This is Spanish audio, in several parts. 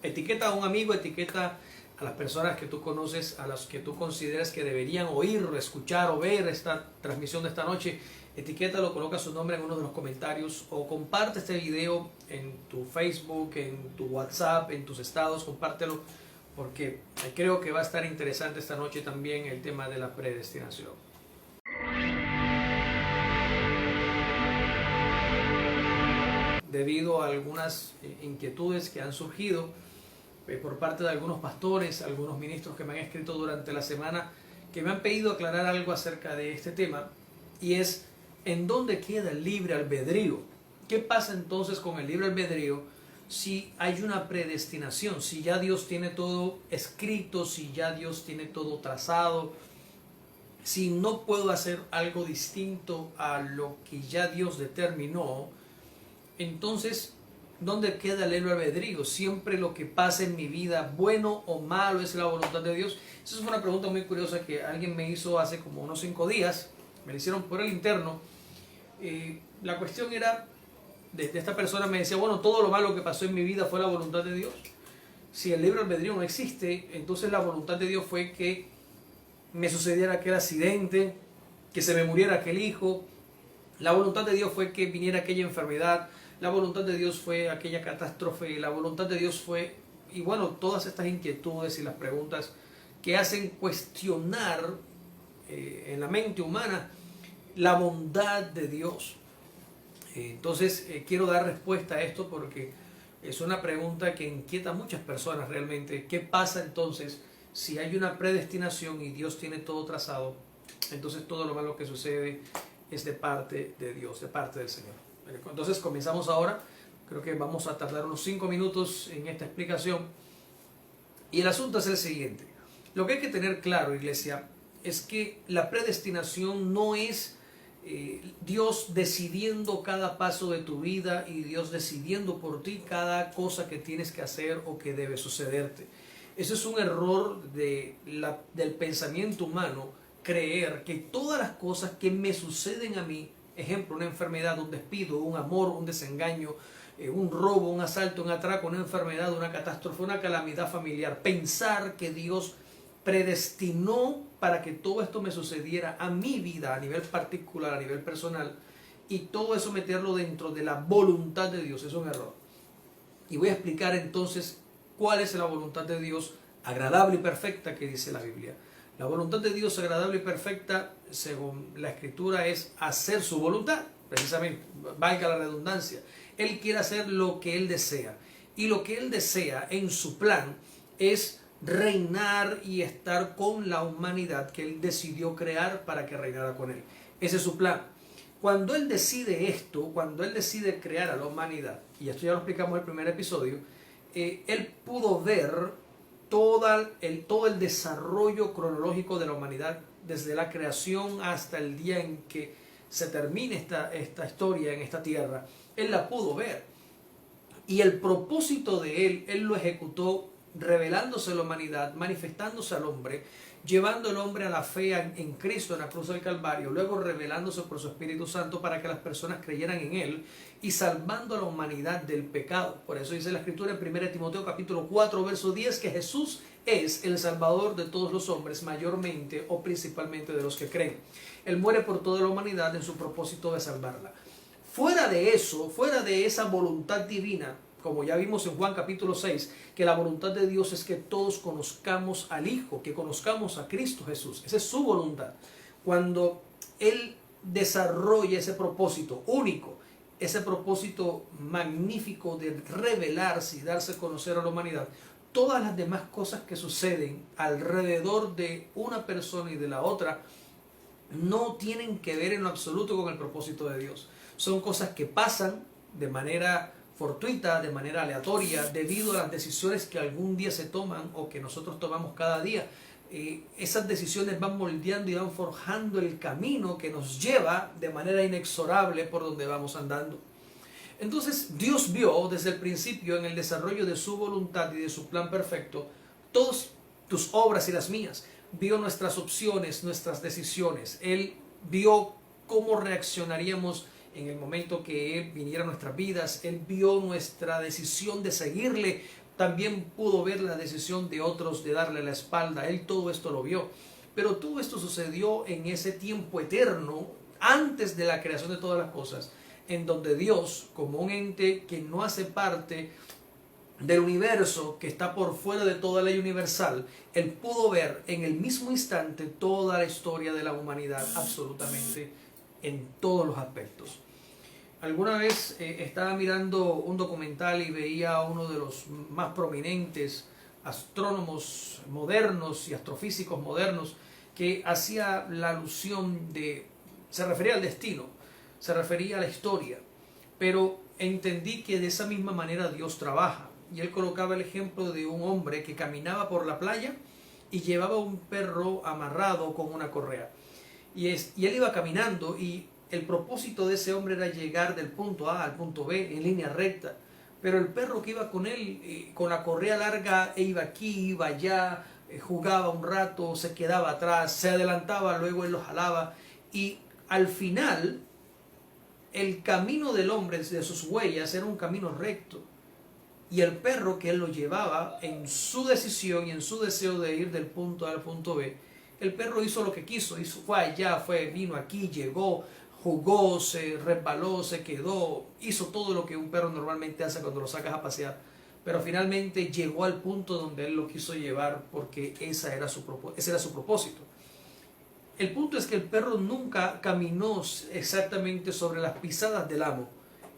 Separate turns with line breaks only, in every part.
Etiqueta a un amigo, etiqueta a las personas que tú conoces, a las que tú consideras que deberían oír, escuchar o ver esta transmisión de esta noche. Etiquétalo, coloca su nombre en uno de los comentarios o comparte este video en tu Facebook, en tu WhatsApp, en tus estados, compártelo, porque creo que va a estar interesante esta noche también el tema de la predestinación. Debido a algunas inquietudes que han surgido por parte de algunos pastores, algunos ministros que me han escrito durante la semana, que me han pedido aclarar algo acerca de este tema, y es: ¿en dónde queda el libre albedrío? ¿Qué pasa entonces con el libre albedrío si hay una predestinación? Si ya Dios tiene todo escrito, si ya Dios tiene todo trazado, si no puedo hacer algo distinto a lo que ya Dios determinó, entonces, ¿dónde queda el libre albedrío? ¿Siempre lo que pasa en mi vida, bueno o malo, es la voluntad de Dios? Esa es una pregunta muy curiosa que alguien me hizo hace como unos 5 días. Me la hicieron por el interno. La cuestión era, de esta persona me decía: bueno, todo lo malo que pasó en mi vida fue la voluntad de Dios. Si el libre albedrío no existe, entonces la voluntad de Dios fue que me sucediera aquel accidente, que se me muriera aquel hijo. La voluntad de Dios fue que viniera aquella enfermedad. La voluntad de Dios fue aquella catástrofe. La voluntad de Dios fue, y bueno, todas estas inquietudes y las preguntas que hacen cuestionar en la mente humana la bondad de Dios. Entonces quiero dar respuesta a esto porque es una pregunta que inquieta a muchas personas realmente. ¿Qué pasa entonces si hay una predestinación y Dios tiene todo trazado? Entonces todo lo malo que sucede es de parte de Dios, de parte del Señor. Entonces comenzamos ahora. Creo que vamos a tardar unos 5 minutos en esta explicación. Y el asunto es el siguiente. Lo que hay que tener claro, iglesia, es que la predestinación no es Dios decidiendo cada paso de tu vida y Dios decidiendo por ti cada cosa que tienes que hacer o que debe sucederte. Ese es un error del pensamiento humano, creer que todas las cosas que me suceden a mí, ejemplo, una enfermedad, un despido, un amor, un desengaño, un robo, un asalto, un atraco, una enfermedad, una catástrofe, una calamidad familiar, pensar que Dios predestinó para que todo esto me sucediera a mi vida a nivel particular, a nivel personal, y todo eso meterlo dentro de la voluntad de Dios, es un error. Y voy a explicar entonces cuál es la voluntad de Dios agradable y perfecta que dice la Biblia. La voluntad de Dios agradable y perfecta, según la Escritura, es hacer su voluntad, precisamente, valga la redundancia. Él quiere hacer lo que Él desea, y lo que Él desea en su plan es reinar y estar con la humanidad que Él decidió crear para que reinara con Él. Ese es su plan. Cuando Él decide esto, cuando Él decide crear a la humanidad, y esto ya lo explicamos en el primer episodio, Él pudo ver todo el desarrollo cronológico de la humanidad desde la creación hasta el día en que se termine esta historia en esta tierra. Él la pudo ver, y el propósito de Él lo ejecutó revelándose a la humanidad, manifestándose al hombre, llevando al hombre a la fe en Cristo en la cruz del Calvario, luego revelándose por su Espíritu Santo para que las personas creyeran en Él y salvando a la humanidad del pecado. Por eso dice la Escritura en 1 Timoteo capítulo 4 verso 10 que Jesús es el Salvador de todos los hombres, mayormente o principalmente de los que creen. Él muere por toda la humanidad en su propósito de salvarla. Fuera de eso, fuera de esa voluntad divina, como ya vimos en Juan capítulo 6, que la voluntad de Dios es que todos conozcamos al Hijo, que conozcamos a Cristo Jesús. Esa es su voluntad. Cuando Él desarrolla ese propósito único, ese propósito magnífico de revelarse y darse a conocer a la humanidad, todas las demás cosas que suceden alrededor de una persona y de la otra no tienen que ver en lo absoluto con el propósito de Dios. Son cosas que pasan de manera fortuita, de manera aleatoria, debido a las decisiones que algún día se toman o que nosotros tomamos cada día. Esas decisiones van moldeando y van forjando el camino que nos lleva de manera inexorable por donde vamos andando. Entonces Dios vio desde el principio en el desarrollo de su voluntad y de su plan perfecto todas tus obras y las mías. Vio nuestras opciones, nuestras decisiones. Él vio cómo reaccionaríamos en el momento que Él viniera a nuestras vidas. Él vio nuestra decisión de seguirle también pudo ver la decisión de otros de darle la espalda. Él todo esto lo vio. Pero todo esto sucedió en ese tiempo eterno, antes de la creación de todas las cosas, en donde Dios, como un ente que no hace parte del universo, que está por fuera de toda ley universal, Él pudo ver en el mismo instante toda la historia de la humanidad, absolutamente en todos los aspectos. Alguna vez estaba mirando un documental y veía a uno de los más prominentes astrónomos modernos y astrofísicos modernos que hacía la alusión se refería al destino, se refería a la historia, pero entendí que de esa misma manera Dios trabaja. Y él colocaba el ejemplo de un hombre que caminaba por la playa y llevaba un perro amarrado con una correa. Y él iba caminando y el propósito de ese hombre era llegar del punto A al punto B en línea recta. Pero el perro que iba con él, con la correa larga, iba aquí, iba allá, jugaba un rato, se quedaba atrás, se adelantaba, luego él lo jalaba. Y al final, el camino del hombre, de sus huellas, era un camino recto. Y el perro que él lo llevaba en su decisión y en su deseo de ir del punto A al punto B, el perro hizo lo que quiso, fue allá, vino aquí, llegó, jugó, se resbaló, se quedó, hizo todo lo que un perro normalmente hace cuando lo sacas a pasear, pero finalmente llegó al punto donde él lo quiso llevar porque ese era su propósito. El punto es que el perro nunca caminó exactamente sobre las pisadas del amo.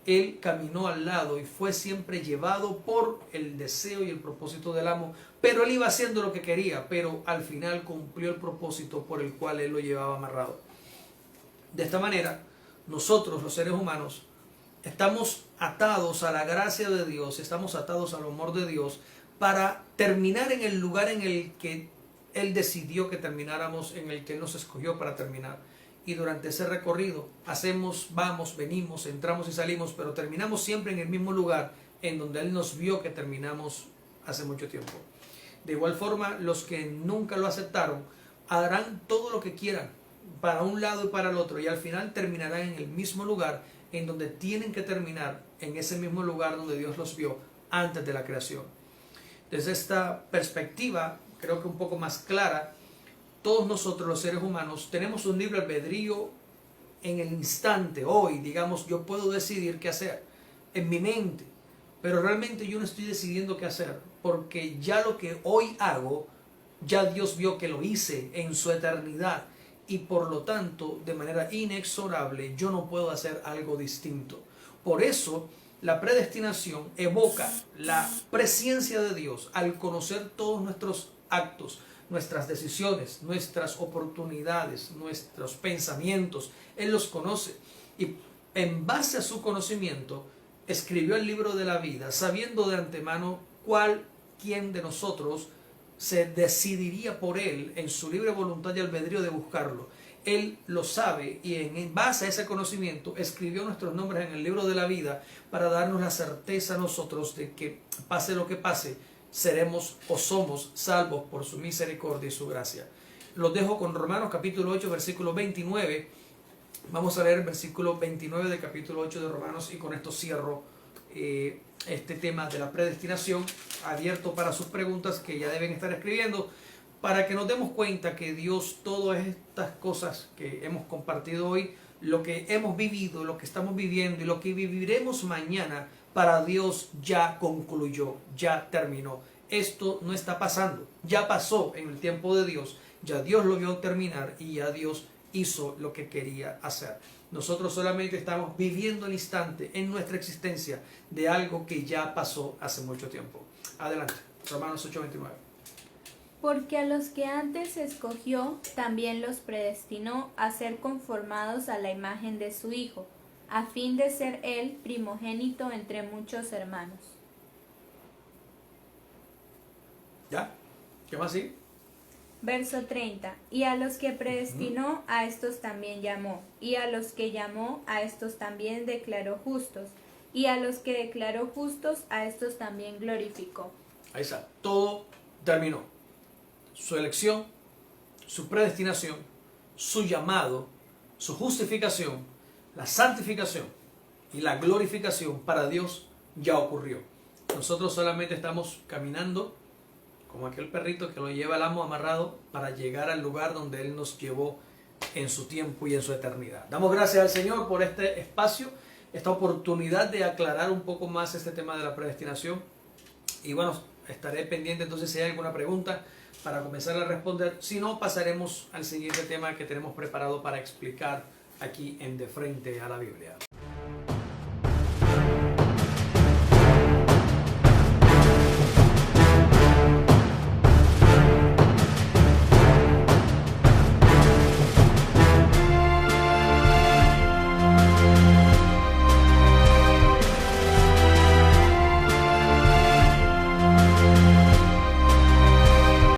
Él caminó al lado y fue siempre llevado por el deseo y el propósito del amo, pero él iba haciendo lo que quería, pero al final cumplió el propósito por el cual él lo llevaba amarrado. De esta manera, nosotros, los seres humanos, estamos atados a la gracia de Dios, estamos atados al amor de Dios para terminar en el lugar en el que Él decidió que termináramos, en el que Él nos escogió para terminar. Y durante ese recorrido vamos, venimos, entramos y salimos, pero terminamos siempre en el mismo lugar en donde Él nos vio que terminamos hace mucho tiempo. De igual forma, los que nunca lo aceptaron harán todo lo que quieran para un lado y para el otro, y al final terminarán en el mismo lugar en donde tienen que terminar, en ese mismo lugar donde Dios los vio antes de la creación. Desde esta perspectiva, creo que un poco más clara, todos nosotros los seres humanos tenemos un libre albedrío en el instante, hoy, digamos, yo puedo decidir qué hacer en mi mente, pero realmente yo no estoy decidiendo qué hacer, porque ya lo que hoy hago, ya Dios vio que lo hice en su eternidad, y por lo tanto, de manera inexorable, yo no puedo hacer algo distinto. Por eso, la predestinación evoca la presciencia de Dios al conocer todos nuestros actos, nuestras decisiones, nuestras oportunidades, nuestros pensamientos. Él los conoce y en base a su conocimiento escribió el libro de la vida, sabiendo de antemano quién de nosotros se decidiría por Él en su libre voluntad y albedrío de buscarlo. Él lo sabe y en base a ese conocimiento escribió nuestros nombres en el libro de la vida para darnos la certeza a nosotros de que pase lo que pase, seremos o somos salvos por su misericordia y su gracia. Los dejo con Romanos capítulo 8, versículo 29. Vamos a leer el versículo 29 del capítulo 8 de Romanos y con esto cierro este tema de la predestinación, abierto para sus preguntas que ya deben estar escribiendo, para que nos demos cuenta que Dios, todas estas cosas que hemos compartido hoy, lo que hemos vivido, lo que estamos viviendo y lo que viviremos mañana, para Dios ya concluyó, ya terminó. Esto no está pasando, ya pasó en el tiempo de Dios, ya Dios lo vio terminar y ya Dios hizo lo que quería hacer. Nosotros solamente estamos viviendo el instante en nuestra existencia de algo que ya pasó hace mucho tiempo. Adelante, Romanos 8:29.
Porque a los que antes escogió, también los predestinó a ser conformados a la imagen de su Hijo, a fin de ser Él primogénito entre muchos hermanos.
¿Ya? ¿Qué más sigue?
Verso 30. Y a los que predestinó, a estos también llamó. Y a los que llamó, a estos también declaró justos. Y a los que declaró justos, a estos también glorificó.
Ahí está. Todo terminó. Su elección, su predestinación, su llamado, su justificación, la santificación y la glorificación para Dios ya ocurrió. Nosotros solamente estamos caminando como aquel perrito que lo lleva el amo amarrado para llegar al lugar donde Él nos llevó en su tiempo y en su eternidad. Damos gracias al Señor por este espacio, esta oportunidad de aclarar un poco más este tema de la predestinación. Y bueno, estaré pendiente entonces si hay alguna pregunta para comenzar a responder. Si no, pasaremos al siguiente tema que tenemos preparado para explicar aquí en De Frente a la Biblia.